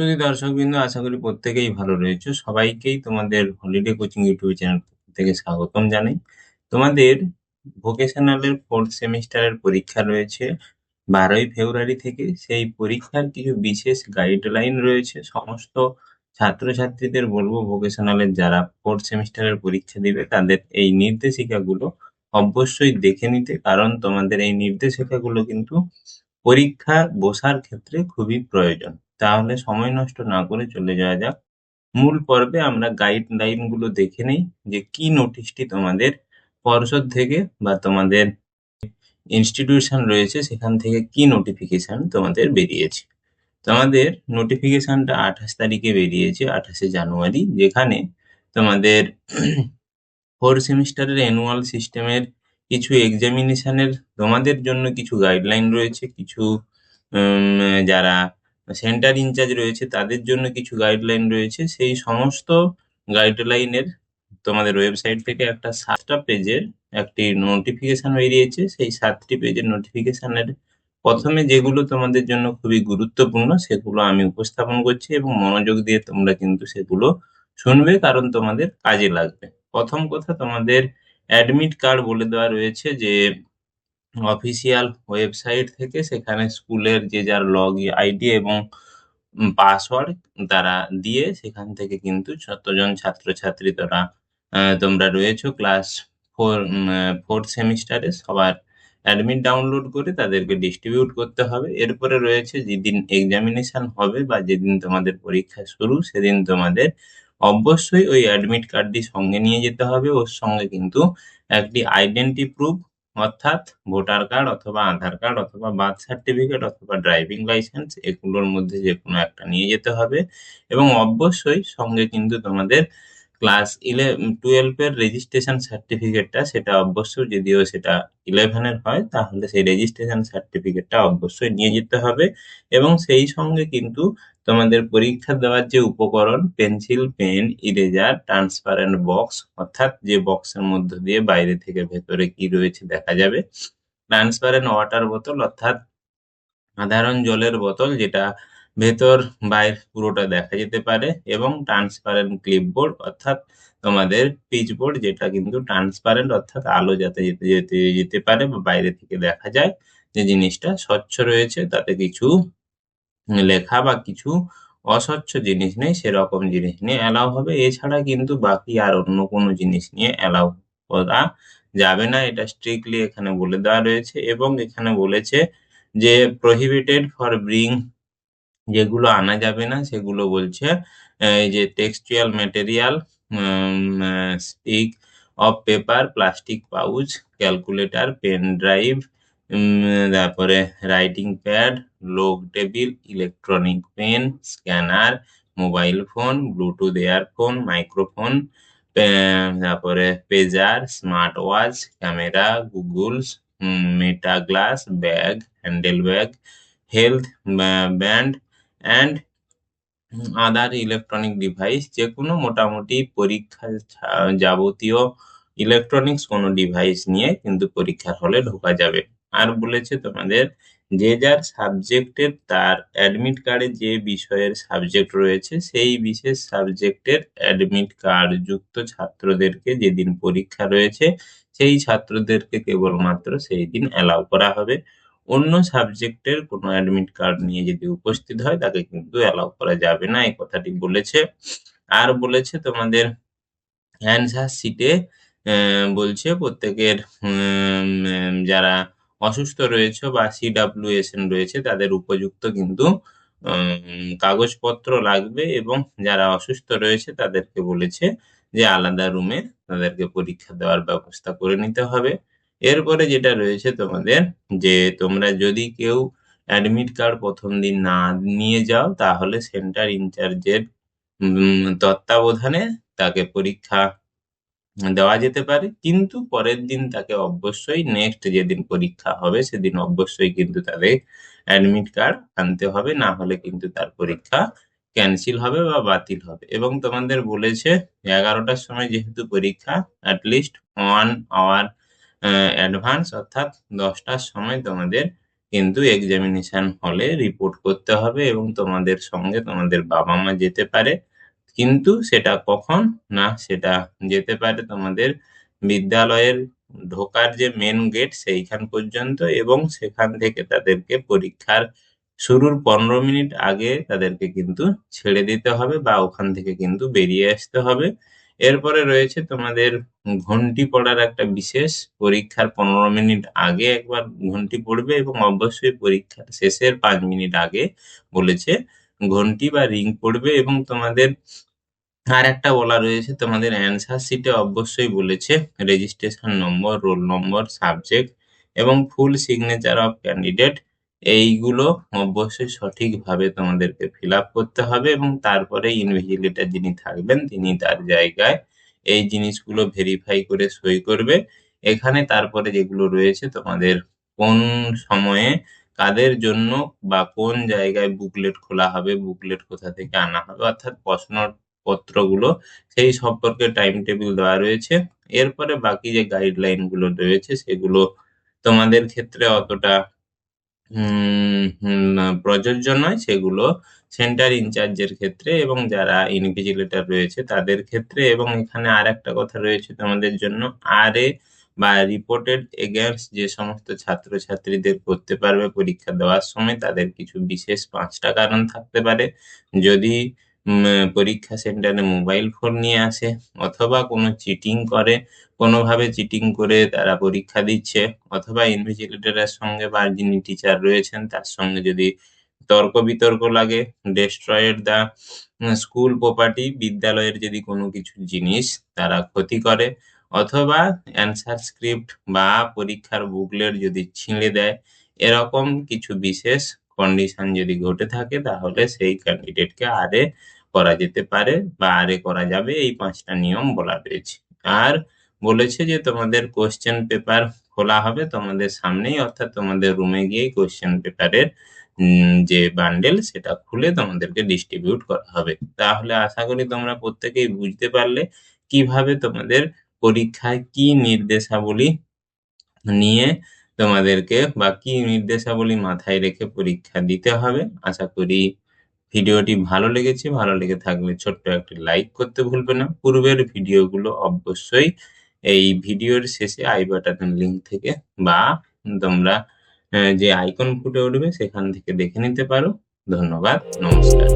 যদি দর্শকবৃন্দ, আশা করি প্রত্যেকেই ভালো রয়েছে। সবাইকেই তোমাদের হলিডে কোচিং ইউটিউব চ্যানেল থেকে স্বাগতম জানাই। তোমাদের ভোকেশনালের ফোর্থ সেমিস্টারের পরীক্ষা রয়েছে 12ই ফেব্রুয়ারি থেকে। সেই পরীক্ষার কিছু বিশেষ গাইডলাইন রয়েছে। সমস্ত ছাত্রছাত্রীদের বলবো, ভোকেশনালের যারা ফোর্থ সেমিস্টারের পরীক্ষা দিবে তাদের এই নির্দেশিকাগুলো অবশ্যই দেখে নিতে, কারণ তোমাদের এই নির্দেশিকাগুলো কিন্তু পরীক্ষা বসার ক্ষেত্রে খুবই প্রয়োজন। তাহলে সময় নষ্ট না করে চলে যাওয়া যাক মূল পর্বে। আমরা গাইডলাইন গুলো দেখে নেই যে কি নোটিশটি তোমাদের পর্ষদ থেকে বা তোমাদের ইনস্টিটিউশন রয়েছে সেখান থেকে কি নোটিফিকেশন তোমাদের বেরিয়েছে। তোমাদের নোটিফিকেশনটা 28 তারিখে বেরিয়েছে, 28শে জানুয়ারি, যেখানে তোমাদের ফোর সেমিস্টারের অ্যানুয়াল সিস্টেমের কিছু এক্সামিনেশনের তোমাদের জন্য কিছু গাইডলাইন রয়েছে, কিছু যারা সেন্টার ইনচার্জ রয়েছে তাদের জন্য কিছু গাইডলাইন রয়েছে। সেই সমস্ত গাইডলাইনের তোমাদের ওয়েবসাইট থেকে একটা 7টা পেজের একটি নোটিফিকেশন বেরিয়েছে। সেই 7টি পেজের নোটিফিকেশনের প্রথমে যেগুলো তোমাদের জন্য খুবই গুরুত্বপূর্ণ সেগুলো আমি উপস্থাপন করছি, এবং মনোযোগ দিয়ে তোমরা কিন্তু সেগুলো শুনবে, কারণ তোমাদের কাজে লাগবে। প্রথম কথা, তোমাদের অ্যাডমিট কার্ড বলে দেওয়া রয়েছে যে অফিসিয়াল ওয়েবসাইট থেকে, সেখানে স্কুলের যে যার লগ আইডি এবং পাসওয়ার্ড তারা দিয়ে সেখান থেকে কিন্তু যতজন ছাত্রছাত্রী তোমরা রয়েছো ক্লাস ফোর্থ সেমিস্টারে, সবার অ্যাডমিট ডাউনলোড করে তাদেরকে ডিস্ট্রিবিউট করতে হবে। এরপরে রয়েছে যেদিন এক্সামিনেশন হবে বা যেদিন তোমাদের পরীক্ষা শুরু, সেদিন তোমাদের অবশ্যই ওই অ্যাডমিট কার্ডটি সঙ্গে নিয়ে যেতে হবে। ওর সঙ্গে কিন্তু একটি আইডেন্টি প্রুফ, অর্থাৎ ভোটার কার্ড অথবা আধার কার্ড অথবা বার্থ সার্টিফিকেট অথবা ড্রাইভিং লাইসেন্স, এগুলোর মধ্যে যে কোনো একটা নিয়ে যেতে হবে। এবং অবশ্যই সঙ্গে কিন্তু তোমাদের ক্লাস 12 এর রেজিস্ট্রেশন সার্টিফিকেটটা, সেটা অবশ্যই, যদিও সেটা 11-এর হয়, তাহলে সেই রেজিস্ট্রেশন সার্টিফিকেটটা অবশ্যই নিয়ে যেতে হবে। এবং সেই সঙ্গে কিন্তু তোমাদের পরীক্ষা দেওয়ার যে উপকরণ, pencil, pen, eraser, transparent box, অর্থাৎ যে বক্সের মধ্য দিয়ে বাইরে থেকে ভেতরে কি রয়েছে দেখা যাবে, ট্রান্সপারেন্ট ওয়াটার বোতল অর্থাৎ সাধারণ জলের বোতল, যেটা ভেতর বাইর পুরোটা দেখা যেতে পারে, এবং ট্রান্সপারেন্ট ক্লিপবোর্ড অর্থাৎ তোমাদের পিচবোর্ড, যেটা কিন্তু ট্রান্সপারেন্ট, অর্থাৎ আলো যাতে যেতে যেতে যেতে পারে বা বাইরে থেকে দেখা যায় যে জিনিসটা স্বচ্ছ রয়েছে, তাতে কিছু লেখা বা কিছু অস্বচ্ছ জিনিস নেই, সেরকম জিনিস নিয়ে অ্যালাউ হবে। এছাড়া কিন্তু বাকি আর অন্য কোনো জিনিস নিয়ে অ্যালাউ করা যাবে না, এটা স্ট্রিক্টলি এখানে বলে দেওয়া রয়েছে। এবং এখানে বলেছে যে প্রহিবিটেড ফর ব্রিং, যেগুলো আনা যাবে না সেগুলো বলছে এই যে textual material, stick of paper, plastic pouch, calculator, pen drive, তারপরে writing pad, log table, electronic pen, scanner, mobile phone, bluetooth earphone, microphone, তারপরে pager, smart watch, camera, goggles, Meta glass, bag, handle bag, health band and other electronic device, যে কোনো মোটামুটি পরীক্ষা যাবতীয় electronics কোনো device নিয়ে কিন্তু পরীক্ষার হলে ঢোকা যাবে। আর বলেছে তোমাদের যে যার সাবজেক্টের তার অ্যাডমিট কার্ডে যে বিষয়ের সাবজেক্ট রয়েছে সেই বিশেষ সাবজেক্টের অ্যাডমিট কার্ড যুক্ত ছাত্রদেরকে, যেদিন পরীক্ষা রয়েছে সেই ছাত্রদেরকে কেবলমাত্র সেই দিন অ্যালাউ করা হবে। অন্য সাবজেক্টের কোনো অ্যাডমিট কার্ড নিয়ে যদি উপস্থিত হয় তাকে কিন্তু অ্যালাউ করা যাবে না, এই কথাটি বলেছে। আর বলেছে তোমাদের অ্যান্সার শিটে বলছে প্রত্যেকের যারা অসুস্থ রয়েছে বা CWSN রয়েছে তাদের উপযুক্ত কিন্তু কাগজপত্র লাগবে, এবং যারা অসুস্থ রয়েছে তাদেরকে বলেছে যে আলাদা রুমে তাদেরকে পরীক্ষা দেওয়ার ব্যবস্থা করে নিতে হবে। এরপরে যেটা রয়েছে তোমাদের, যে তোমরা যদি কেউ অ্যাডমিট কার্ড প্রথম দিন না নিয়ে যাও তাহলে সেন্টার ইনচার্জের তত্ত্বাবধানে তাকে পরীক্ষা দেওয়া যেতে পারে, কিন্তু পরের দিন তাকে অবশ্যই নেক্সট যেদিন পরীক্ষা হবে সেদিন অবশ্যই কিন্তু তাদের অ্যাডমিট কার্ড আনতে হবে, না হলে কিন্তু তার পরীক্ষা ক্যান্সেল হবে বা বাতিল হবে। এবং তোমাদের বলেছে 11টার সময় যেহেতু পরীক্ষা, অ্যাটলিস্ট 1 আওয়ার অ্যাডভান্স অর্থাৎ 10টার সময় তোমাদের কিন্তু এক্সামিনেশন হলে রিপোর্ট করতে হবে এবং তোমাদের সঙ্গে তোমাদের বাবা মা যেতে পারে। কিন্তু সেটা কখন? না, সেটা যেতে পারে তোমাদের বিদ্যালয়ের ঢোকার যে মেন গেট সেইখান পর্যন্ত, এবং সেখান থেকে তাদেরকে পরীক্ষার শুরুর 15 মিনিট আগে তাদেরকে কিন্তু ছেড়ে দিতে হবে বা ওখান থেকে কিন্তু বেরিয়ে আসতে হবে। এরপরে রয়েছে তোমাদের ঘন্টি পড়ার একটা বিশেষ, পরীক্ষার 15 মিনিট আগে একবার ঘন্টি পড়বে এবং অবশ্যই পরীক্ষার শেষের 5 মিনিট আগে বলেছে ঘন্টি বা রিং পড়বে। এবং তোমাদের আর একটা বলা রয়েছে, তোমাদের অ্যান্সার শিটে অবশ্যই বলেছে registration number, roll number, subject এবং ফুল সিগনেচার অফ ক্যান্ডিডেট, এইগুলো অবশ্যই সঠিকভাবে তোমাদেরকে ফিল আপ করতে হবে এবং তারপরে ইনভিজিলেটর যিনি থাকবেন তিনি তার জায়গায় এই জিনিসগুলো ভেরিফাই করে সই করবে। এখানে তারপরে যেগুলো রয়েছে তোমাদের কোন সময়ে কাদের জন্য বা কোন জায়গায় বুকলেট খোলা হবে, বুকলেট কোথা থেকে আনা হবে, অর্থাৎ প্রশ্নপত্রগুলো সেই সম্পর্কে টাইম টেবিল দেওয়া রয়েছে। এরপরে বাকি যে গাইডলাইন গুলো রয়েছে সেগুলো তোমাদের ক্ষেত্রে অতটা প্রযোজ্য নয়, সেগুলো সেন্টার ইনচার্জের ক্ষেত্রে এবং যারা ইনভিজিলেটর রয়েছে তাদের ক্ষেত্রে। এবং এখানে আর একটা কথা রয়েছে তোমাদের জন্য, আরএ বা রিপোর্টেড এগেইনস্ট যে সমস্ত ছাত্রছাত্রীদের করতে পারবে পরীক্ষা দেওয়ার সময়, তাদের কিছু বিশেষ 5টা কারণ থাকতে পারে। যদি পরীক্ষা সেন্টারে মোবাইল ফোন নিয়ে আসে, অথবা কোনো চিটিং করে, কোনোভাবে চিটিং করে তারা পরীক্ষা দিচ্ছে, অথবা ইনভিজিলেটরের সঙ্গে বা যিনি টিচার রয়েছেন তার সঙ্গে যদি তর্ক বিতর্ক লাগে, ডেস্ট্রয়েড দ্য স্কুল প্রপার্টি, বিদ্যালয়ের যদি কোনো কিছু জিনিস তারা ক্ষতি করে, অথবা অ্যান্সার স্ক্রিপ্ট বা পরীক্ষার বুকলেট যদি ছিঁড়ে দেয়, এরকম কিছু বিশেষ কন্ডিশন যদি ঘটে থাকে তাহলে সেই ক্যান্ডিডেটকে আরে করা যেতে পারে বা আরে করা যাবে। এই 5টা নিয়ম বলা রয়েছে। আর বলেছে যে তোমাদের কোশ্চেন পেপার খোলা হবে তোমাদের সামনেই, অর্থাৎ তোমাদের রুমে গিয়েই কোশ্চেন পেপারের যে বান্ডেল সেটা খুলে তোমাদেরকে ডিস্ট্রিবিউট করা হবে। তাহলে আশা করি তোমরা প্রত্যেকেই বুঝতে পারলে কিভাবে তোমাদের পরীক্ষায় কি নির্দেশাবলী নিয়ে তোমাদেরকে বা কি নির্দেশাবলী মাথায় রেখে পরীক্ষা দিতে হবে। আশা করি ভিডিওটি ভালো লেগেছে। ভালো লেগে থাকলে ছোট্ট একটি লাইক করতে ভুলবে না। পূর্বের ভিডিওগুলো অবশ্যই এই ভিডিওর শেষে আই বাটনের লিঙ্ক থেকে বা তোমরা যে আইকন ফুটে উঠবে সেখান থেকে দেখে নিতে পারো। ধন্যবাদ, নমস্কার।